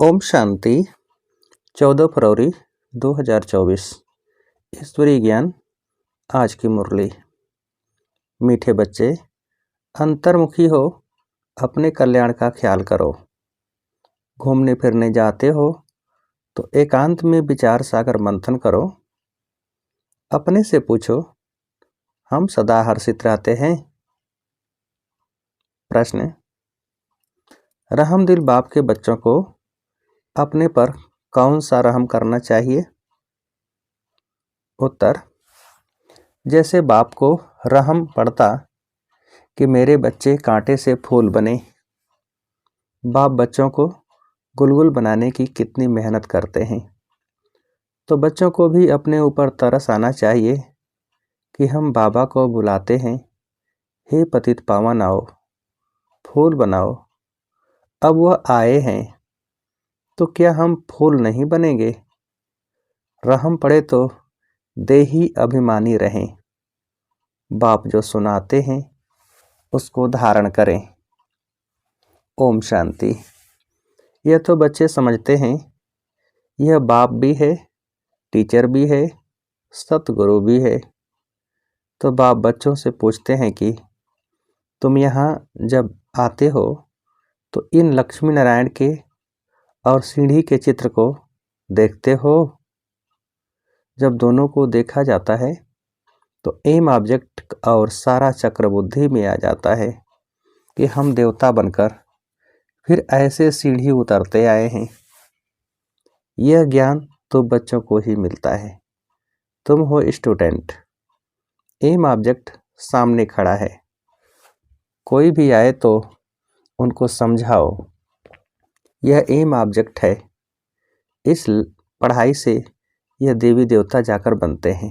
ओम शांति। 14 फरवरी 2024। ईश्वरीय ज्ञान। आज की मुरली। मीठे बच्चे, अंतर्मुखी हो, अपने कल्याण का ख्याल करो। घूमने फिरने जाते हो तो एकांत में विचार सागर मंथन करो। अपने से पूछो, हम सदा हर्षित रहते हैं? प्रश्न। रहमदिल बाप के बच्चों को अपने पर कौन सा रहम करना चाहिए? उत्तर। जैसे बाप को रहम पड़ता कि मेरे बच्चे कांटे से फूल बने। बाप बच्चों को गुलगुल बनाने की कितनी मेहनत करते हैं, तो बच्चों को भी अपने ऊपर तरस आना चाहिए कि हम बाबा को बुलाते हैं, हे पतित पावन आओ, फूल बनाओ। अब वह आए हैं तो क्या हम फूल नहीं बनेंगे? रहम पड़े तो देही अभिमानी रहें। बाप जो सुनाते हैं उसको धारण करें। ओम शांति। यह तो बच्चे समझते हैं यह बाप भी है, टीचर भी है, सतगुरु भी है। तो बाप बच्चों से पूछते हैं कि तुम यहाँ जब आते हो तो इन लक्ष्मी नारायण के और सीढ़ी के चित्र को देखते हो? जब दोनों को देखा जाता है तो एम ऑब्जेक्ट और सारा चक्र बुद्धि में आ जाता है कि हम देवता बनकर फिर ऐसे सीढ़ी उतरते आए हैं। यह ज्ञान तो बच्चों को ही मिलता है। तुम हो स्टूडेंट, एम ऑब्जेक्ट सामने खड़ा है। कोई भी आए तो उनको समझाओ यह एम ऑब्जेक्ट है। इस पढ़ाई से यह देवी देवता जाकर बनते हैं,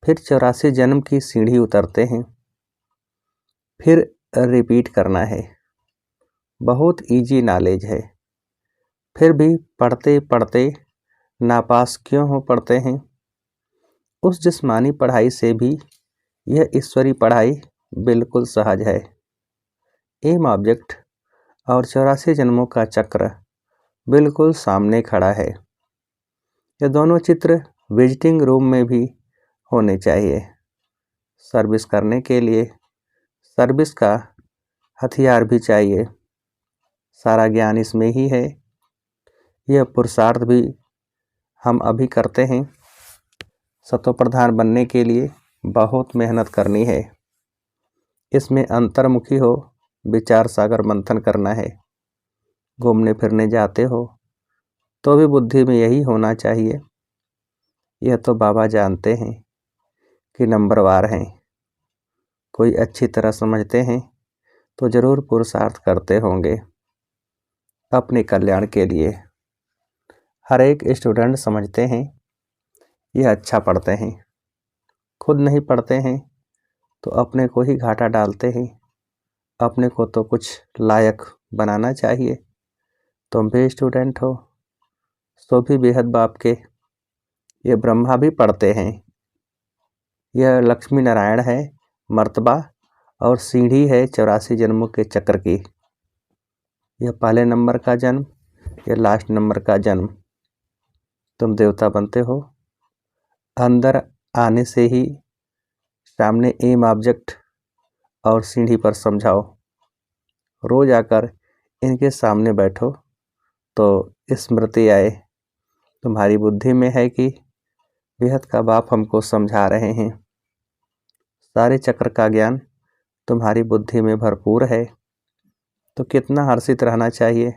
फिर 84 जन्म की सीढ़ी उतरते हैं, फिर रिपीट करना है। बहुत इजी नॉलेज है, फिर भी पढ़ते पढ़ते नापास क्यों हो पढ़ते हैं? उस जिस्मानी पढ़ाई से भी यह ईश्वरी पढ़ाई बिल्कुल सहज है। एम ऑब्जेक्ट और 84 जन्मों का चक्र बिल्कुल सामने खड़ा है। ये दोनों चित्र विजिटिंग रूम में भी होने चाहिए। सर्विस करने के लिए सर्विस का हथियार भी चाहिए। सारा ज्ञान इसमें ही है। यह पुरुषार्थ भी हम अभी करते हैं। सतो प्रधान बनने के लिए बहुत मेहनत करनी है। इसमें अंतर्मुखी हो, विचार सागर मंथन करना है। घूमने फिरने जाते हो तो भी बुद्धि में यही होना चाहिए। यह तो बाबा जानते हैं कि नंबरवार हैं। कोई अच्छी तरह समझते हैं तो जरूर पुरुषार्थ करते होंगे अपने कल्याण के लिए। हर एक स्टूडेंट समझते हैं यह अच्छा पढ़ते हैं, खुद नहीं पढ़ते हैं तो अपने को ही घाटा डालते हैं। अपने को तो कुछ लायक बनाना चाहिए। तुम भी स्टूडेंट हो, सो भी बेहद बाप के। ये ब्रह्मा भी पढ़ते हैं। यह लक्ष्मी नारायण है मर्तबा, और सीढ़ी है 84 जन्मों के चक्र की। यह पहले नंबर का जन्म, यह लास्ट नंबर का जन्म। तुम देवता बनते हो। अंदर आने से ही सामने एम ऑब्जेक्ट और सीढ़ी पर समझाओ। रोज आकर इनके सामने बैठो तो स्मृति आए। तुम्हारी बुद्धि में है कि बेहद का बाप हमको समझा रहे हैं। सारे चक्र का ज्ञान तुम्हारी बुद्धि में भरपूर है, तो कितना हर्षित रहना चाहिए।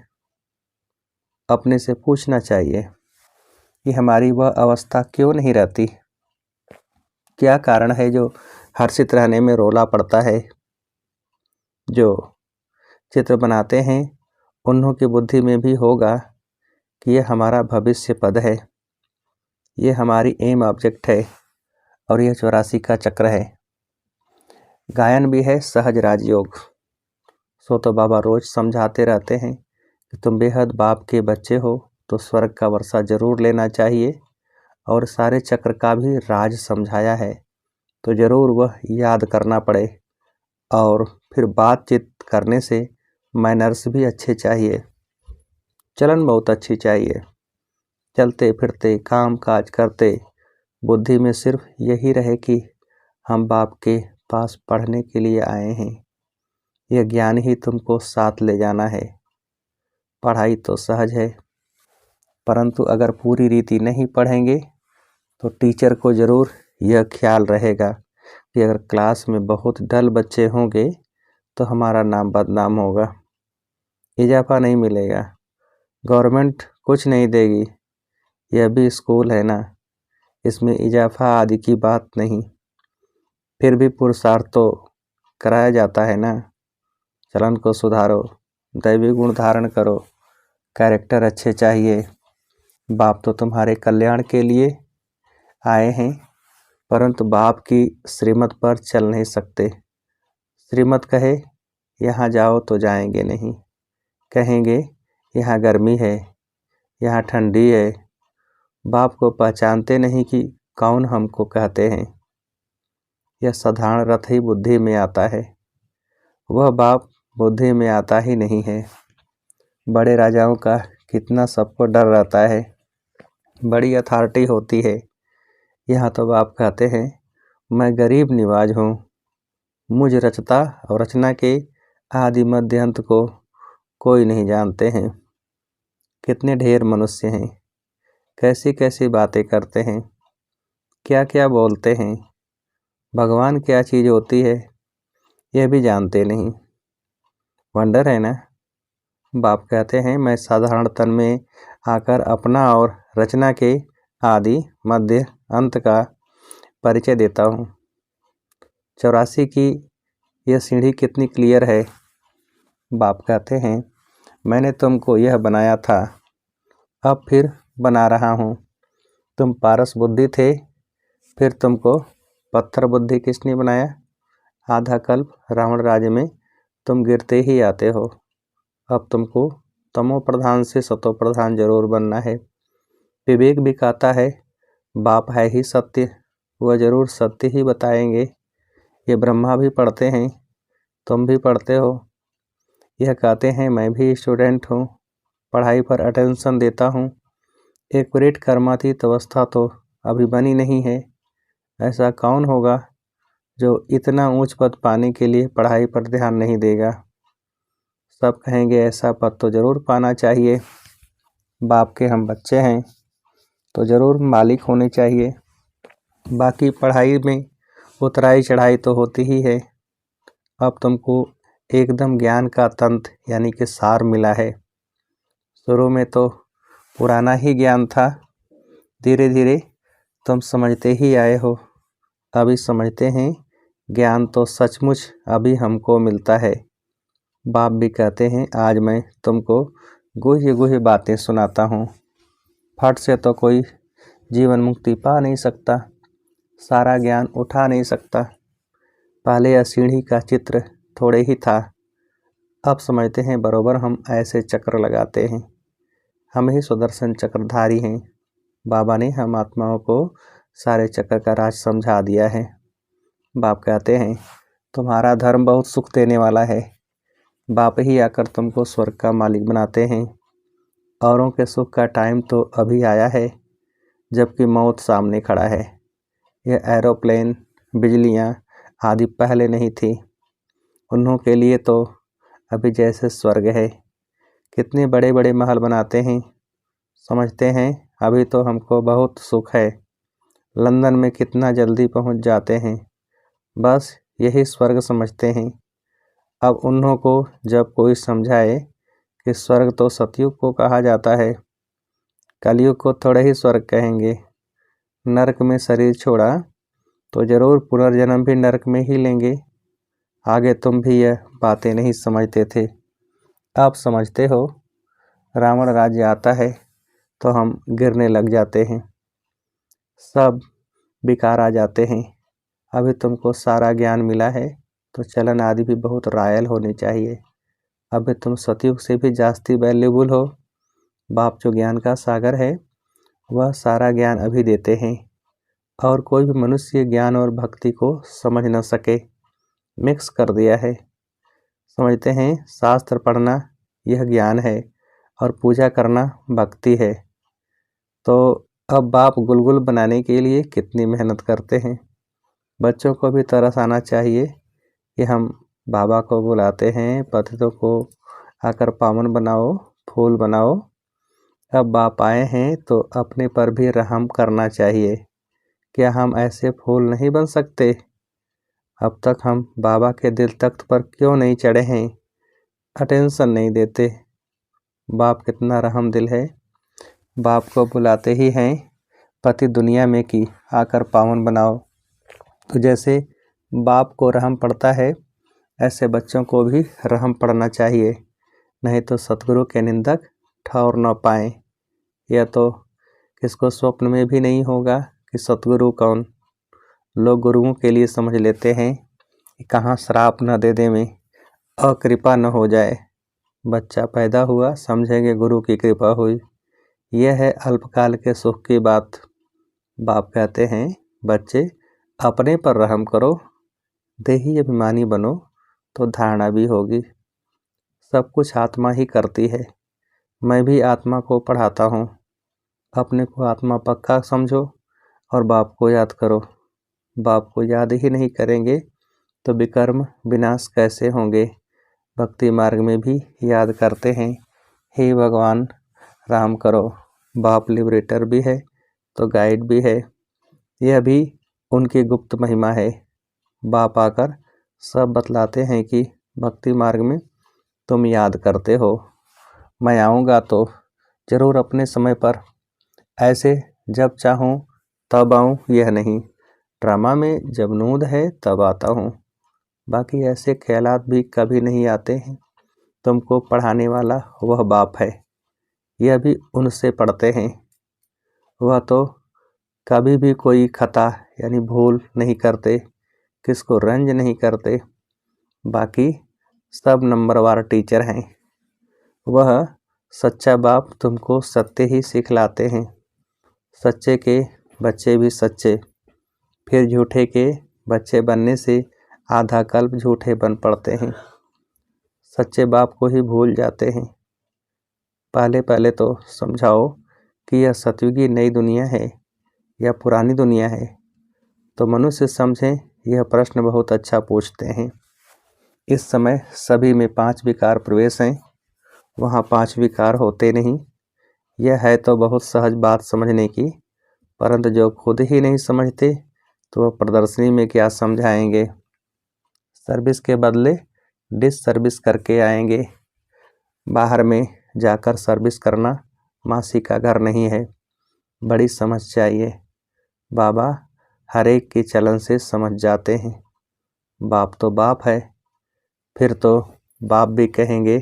अपने से पूछना चाहिए कि हमारी वह अवस्था क्यों नहीं रहती। क्या कारण है जो हर्षित रहने में रोला पड़ता है? जो चित्र बनाते हैं उन्हों की बुद्धि में भी होगा कि यह हमारा भविष्य पद है, ये हमारी एम ऑब्जेक्ट है और यह 84 का चक्र है। गायन भी है सहज राजयोग। सो तो बाबा रोज समझाते रहते हैं कि तुम बेहद बाप के बच्चे हो तो स्वर्ग का वर्षा जरूर लेना चाहिए, और सारे चक्र का भी राज समझाया है तो जरूर वह याद करना पड़े। और फिर बातचीत करने से मैनर्स भी अच्छे चाहिए। चलन बहुत अच्छी चाहिए। चलते फिरते काम काज करते बुद्धि में सिर्फ यही रहे कि हम बाप के पास पढ़ने के लिए आए हैं। यह ज्ञान ही तुमको साथ ले जाना है। पढ़ाई तो सहज है, परंतु अगर पूरी रीति नहीं पढ़ेंगे तो टीचर को ज़रूर यह ख्याल रहेगा कि अगर क्लास में बहुत डल बच्चे होंगे तो हमारा नाम बदनाम होगा, इजाफा नहीं मिलेगा, गवर्नमेंट कुछ नहीं देगी। यह भी स्कूल है ना, इसमें इजाफा आदि की बात नहीं। फिर भी पुरुषार्थ तो कराया जाता है ना। चलन को सुधारो, दैवी गुण धारण करो, कैरेक्टर अच्छे चाहिए। बाप तो तुम्हारे कल्याण के लिए आए हैं, परंतु बाप की श्रीमत पर चल नहीं सकते। श्रीमत कहे यहाँ जाओ तो जाएंगे नहीं, कहेंगे यहाँ गर्मी है, यहाँ ठंडी है। बाप को पहचानते नहीं कि कौन हमको कहते हैं। यह साधारण रथ ही बुद्धि में आता है, वह बाप बुद्धि में आता ही नहीं है। बड़े राजाओं का कितना सबको डर रहता है, बड़ी अथॉरिटी होती है। यहाँ तो बाप कहते हैं मैं गरीब निवाज हूँ, मुझ रचता और रचना के आदि मध्य अंत को कोई नहीं जानते हैं। कितने ढेर मनुष्य हैं, कैसी कैसी बातें करते हैं, क्या क्या बोलते हैं। भगवान क्या चीज़ होती है यह भी जानते नहीं। वंडर है ना। बाप कहते हैं मैं साधारण तन में आकर अपना और रचना के आदि मध्य अंत का परिचय देता हूँ। 84 की यह सीढ़ी कितनी क्लियर है। बाप कहते हैं मैंने तुमको यह बनाया था, अब फिर बना रहा हूँ। तुम पारस बुद्धि थे, फिर तुमको पत्थर बुद्धि किसने बनाया। आधा कल्प रावण राज्य में तुम गिरते ही आते हो। अब तुमको तमो प्रधान से सतो प्रधान जरूर बनना है। विवेक भी कहता है बाप है ही सत्य, वह जरूर सत्य ही बताएंगे। ये ब्रह्मा भी पढ़ते हैं, तुम भी पढ़ते हो। यह कहते हैं मैं भी स्टूडेंट हूँ, पढ़ाई पर अटेंशन देता हूँ। एक्यूरेट कर्मातीत अवस्था तो अभी बनी नहीं है। ऐसा कौन होगा जो इतना ऊंच पद पाने के लिए पढ़ाई पर ध्यान नहीं देगा। सब कहेंगे ऐसा पद तो ज़रूर पाना चाहिए। बाप के हम बच्चे हैं तो ज़रूर मालिक होने चाहिए। बाकी पढ़ाई में उतराई चढ़ाई तो होती ही है। अब तुमको एकदम ज्ञान का तंत्र यानी कि सार मिला है। शुरू में तो पुराना ही ज्ञान था, धीरे धीरे तुम समझते ही आए हो। अभी समझते हैं ज्ञान तो सचमुच अभी हमको मिलता है। बाप भी कहते हैं आज मैं तुमको गुह्य गुह्य बातें सुनाता हूँ। फट से तो कोई जीवन मुक्ति पा नहीं सकता, सारा ज्ञान उठा नहीं सकता। पहले यह सीढ़ी का चित्र थोड़े ही था, अब समझते हैं बरोबर हम ऐसे चक्र लगाते हैं। हम ही सुदर्शन चक्रधारी हैं। बाबा ने हम आत्माओं को सारे चक्र का राज समझा दिया है। बाप कहते हैं तुम्हारा धर्म बहुत सुख देने वाला है। बाप ही आकर तुमको स्वर्ग का मालिक बनाते हैं। औरों के सुख का टाइम तो अभी आया है, जबकि मौत सामने खड़ा है। यह एरोप्लेन, बिजलियाँ आदि पहले नहीं थी। उन्हों के लिए तो अभी जैसे स्वर्ग है। कितने बड़े बड़े महल बनाते हैं, समझते हैं अभी तो हमको बहुत सुख है। लंदन में कितना जल्दी पहुंच जाते हैं, बस यही स्वर्ग समझते हैं। अब उन्हों को जब कोई समझाए कि स्वर्ग तो सतयुग को कहा जाता है, कलयुग को थोड़े ही स्वर्ग कहेंगे। नरक में शरीर छोड़ा तो ज़रूर पुनर्जन्म भी नरक में ही लेंगे। आगे तुम भी यह बातें नहीं समझते थे, अब समझते हो। रावण राज्य आता है तो हम गिरने लग जाते हैं, सब बेकार आ जाते हैं। अभी तुमको सारा ज्ञान मिला है तो चलन आदि भी बहुत रॉयल होनी चाहिए। अभी तुम सतयुग से भी जास्ती वैल्यूबल हो। बाप जो ज्ञान का सागर है वह सारा ज्ञान अभी देते हैं, और कोई भी मनुष्य ज्ञान और भक्ति को समझ न सके, मिक्स कर दिया है। समझते हैं शास्त्र पढ़ना यह ज्ञान है, और पूजा करना भक्ति है। तो अब बाप गुलगुल बनाने के लिए कितनी मेहनत करते हैं। बच्चों को भी तरस आना चाहिए कि हम बाबा को बुलाते हैं, पतितों को आकर पावन बनाओ, फूल बनाओ। अब बाप आए हैं तो अपने पर भी रहम करना चाहिए। क्या हम ऐसे फूल नहीं बन सकते? अब तक हम बाबा के दिल तख्त पर क्यों नहीं चढ़े हैं? अटेंशन नहीं देते। बाप कितना रहम दिल है। बाप को बुलाते ही हैं पति दुनिया में कि आकर पावन बनाओ। तो जैसे बाप को रहम पड़ता है, ऐसे बच्चों को भी रहम पड़ना चाहिए, नहीं तो सतगुरु के निंदक ठौर न पाएं। यह तो किसको स्वप्न में भी नहीं होगा कि सतगुरु कौन। लोग गुरुओं के लिए समझ लेते हैं कि कहाँ श्राप न दे दे में, अकृपा न हो जाए। बच्चा पैदा हुआ, समझेंगे गुरु की कृपा हुई। यह है अल्पकाल के सुख की बात। बाप कहते हैं, बच्चे अपने पर रहम करो, देही अभिमानी बनो तो धारणा भी होगी। सब कुछ आत्मा ही करती है। मैं भी आत्मा को पढ़ाता हूँ। अपने को आत्मा पक्का समझो और बाप को याद करो। बाप को याद ही नहीं करेंगे तो विकर्म विनाश कैसे होंगे। भक्ति मार्ग में भी याद करते हैं, हे भगवान राम करो। बाप लिबरेटर भी है तो गाइड भी है। यह भी उनकी गुप्त महिमा है। बाप आकर सब बतलाते हैं कि भक्ति मार्ग में तुम याद करते हो, मैं आऊँगा तो जरूर अपने समय पर। ऐसे जब चाहूँ तब आऊँ यह नहीं, ड्रामा में जब नूद है तब आता हूँ। बाकी ऐसे ख्यालात भी कभी नहीं आते हैं। तुमको पढ़ाने वाला वह बाप है, यह भी उनसे पढ़ते हैं। वह तो कभी भी कोई खता यानी भूल नहीं करते, किसको रंज नहीं करते। बाकी सब नंबरवार टीचर हैं। वह सच्चा बाप तुमको सत्य ही सिखलाते हैं। सच्चे के बच्चे भी सच्चे, फिर झूठे के बच्चे बनने से आधा कल्प झूठे बन पड़ते हैं। सच्चे बाप को ही भूल जाते हैं। पहले तो समझाओ कि यह सतयुगी नई दुनिया है या पुरानी दुनिया है। तो मनुष्य समझें, यह प्रश्न बहुत अच्छा पूछते हैं। इस समय सभी में 5 विकार प्रवेश हैं, वहाँ 5 विकार होते नहीं। यह है तो बहुत सहज बात समझने की, परंतु जो खुद ही नहीं समझते तो वह प्रदर्शनी में क्या समझाएंगे। सर्विस के बदले डिस सर्विस करके आएंगे। बाहर में जाकर सर्विस करना मासी का घर नहीं है। बड़ी समझ चाहिए। बाबा हर एक की चलन से समझ जाते हैं। बाप तो बाप है। फिर तो बाप भी कहेंगे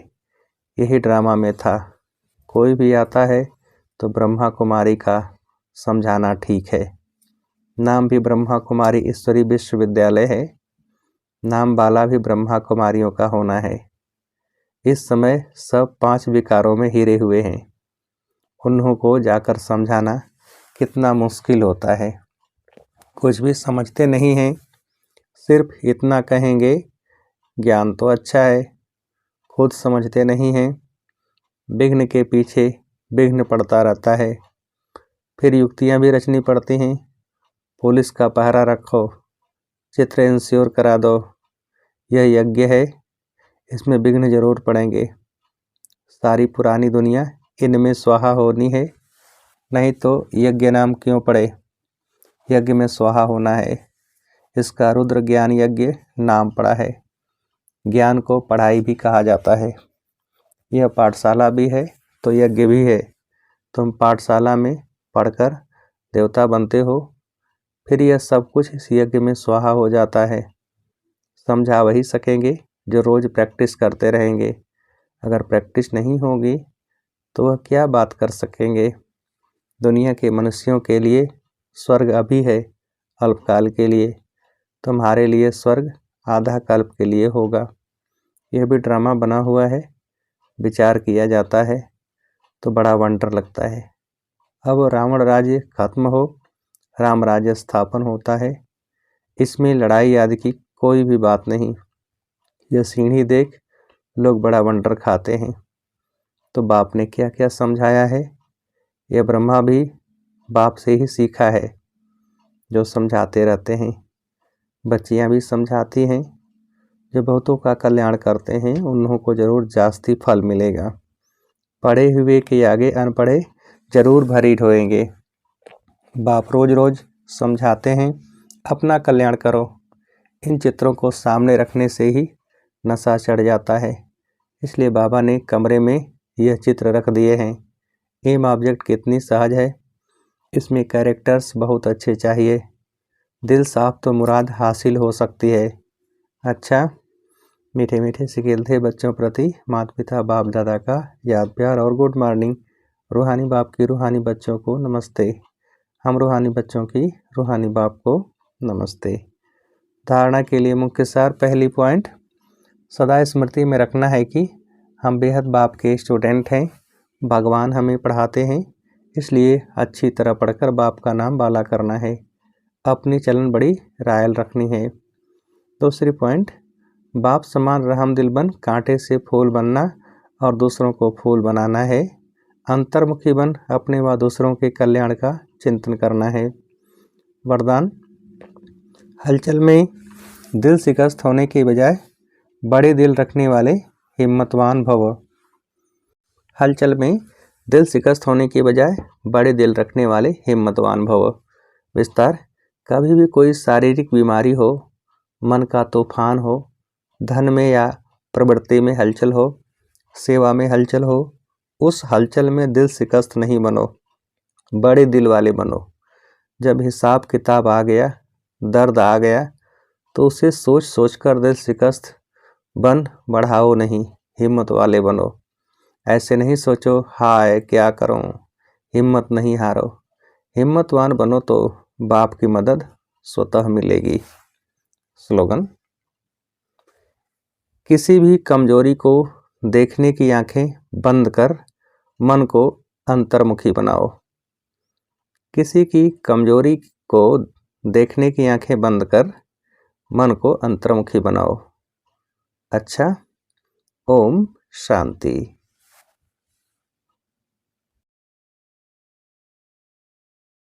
यही ड्रामा में था। कोई भी आता है तो ब्रह्मा कुमारी का समझाना ठीक है। नाम भी ब्रह्मा कुमारी ईश्वरी विश्वविद्यालय है। नाम वाला भी ब्रह्मा कुमारियों का होना है। इस समय सब 5 विकारों में हिरे हुए हैं। उन्हों को जाकर समझाना कितना मुश्किल होता है। कुछ भी समझते नहीं हैं, सिर्फ इतना कहेंगे ज्ञान तो अच्छा है, खुद समझते नहीं हैं। विघ्न के पीछे विघ्न पड़ता रहता है। फिर युक्तियां भी रचनी पड़ती हैं। पुलिस का पहरा रखो, चित्र इंश्योर करा दो, यह यज्ञ है, इसमें विघ्न जरूर पड़ेंगे। सारी पुरानी दुनिया इनमें स्वाहा होनी है, नहीं तो यज्ञ नाम क्यों पड़े। यज्ञ में स्वाहा होना है। इसका रुद्र ज्ञान यज्ञ नाम पड़ा है। ज्ञान को पढ़ाई भी कहा जाता है। यह पाठशाला भी है तो यज्ञ भी है। तुम पाठशाला में पढ़कर देवता बनते हो, फिर यह सब कुछ इस यज्ञ में स्वाहा हो जाता है। समझा वही सकेंगे जो रोज प्रैक्टिस करते रहेंगे। अगर प्रैक्टिस नहीं होगी तो वह क्या बात कर सकेंगे। दुनिया के मनुष्यों के लिए स्वर्ग अभी है, अल्पकाल के लिए। तुम्हारे लिए स्वर्ग आधा कल्प के लिए होगा। यह भी ड्रामा बना हुआ है। विचार किया जाता है तो बड़ा वंडर लगता है। अब रावण राज्य खत्म हो, राम राज्य स्थापन होता है। इसमें लड़ाई आदि की कोई भी बात नहीं। यह सीढ़ी देख लोग बड़ा वंडर खाते हैं। तो बाप ने क्या क्या समझाया है? यह ब्रह्मा भी बाप से ही सीखा है, जो समझाते रहते हैं। बच्चियां भी समझाती हैं। जो बहुतों का कल्याण करते हैं उन्हों को जरूर जास्ती फल मिलेगा। पढ़े हुए के आगे अनपढ़े जरूर भरी ढोएंगे। बाप रोज रोज समझाते हैं, अपना कल्याण करो। इन चित्रों को सामने रखने से ही नशा चढ़ जाता है। इसलिए बाबा ने कमरे में यह चित्र रख दिए हैं। एम ऑब्जेक्ट कितनी सहज है। इसमें कैरेक्टर्स बहुत अच्छे चाहिए। दिल साफ तो मुराद हासिल हो सकती है। अच्छा, मीठे मीठे से खेलते बच्चों प्रति माता पिता बाप दादा का याद प्यार और गुड मॉर्निंग। रूहानी बाप की रूहानी बच्चों को नमस्ते। हम रूहानी बच्चों की रूहानी बाप को नमस्ते। धारणा के लिए मुख्य सार। पहली पॉइंट, सदा स्मृति में रखना है कि हम बेहद बाप के स्टूडेंट हैं। भगवान हमें पढ़ाते हैं, इसलिए अच्छी तरह पढ़कर बाप का नाम बाला करना है। अपनी चलन बड़ी रायल रखनी है। दूसरी पॉइंट, बाप समान रहम दिल बन कांटे से फूल बनना और दूसरों को फूल बनाना है। अंतर्मुखी बन अपने व दूसरों के कल्याण का चिंतन करना है। वरदान, हलचल में दिल शिकस्त होने के बजाय बड़े दिल रखने वाले हिम्मतवान भव। हलचल में दिल शिकस्त होने के बजाय बड़े दिल रखने वाले हिम्मतवान भव। विस्तार, कभी भी कोई शारीरिक बीमारी हो, मन का तूफान हो, धन में या प्रवृत्ति में हलचल हो, सेवा में हलचल हो, उस हलचल में दिल शिकस्त नहीं बनो, बड़े दिल वाले बनो। जब हिसाब किताब आ गया, दर्द आ गया, तो उसे सोच सोच कर दिल शिकस्त बन बढ़ाओ नहीं, हिम्मत वाले बनो। ऐसे नहीं सोचो हाय क्या करूं, हिम्मत नहीं हारो। हिम्मतवान बनो तो बाप की मदद स्वतः मिलेगी। स्लोगन, किसी भी कमजोरी को देखने की आंखें बंद कर मन को अंतर्मुखी बनाओ। किसी की कमजोरी को देखने की आंखें बंद कर मन को अंतर्मुखी बनाओ। अच्छा, ओम शांति।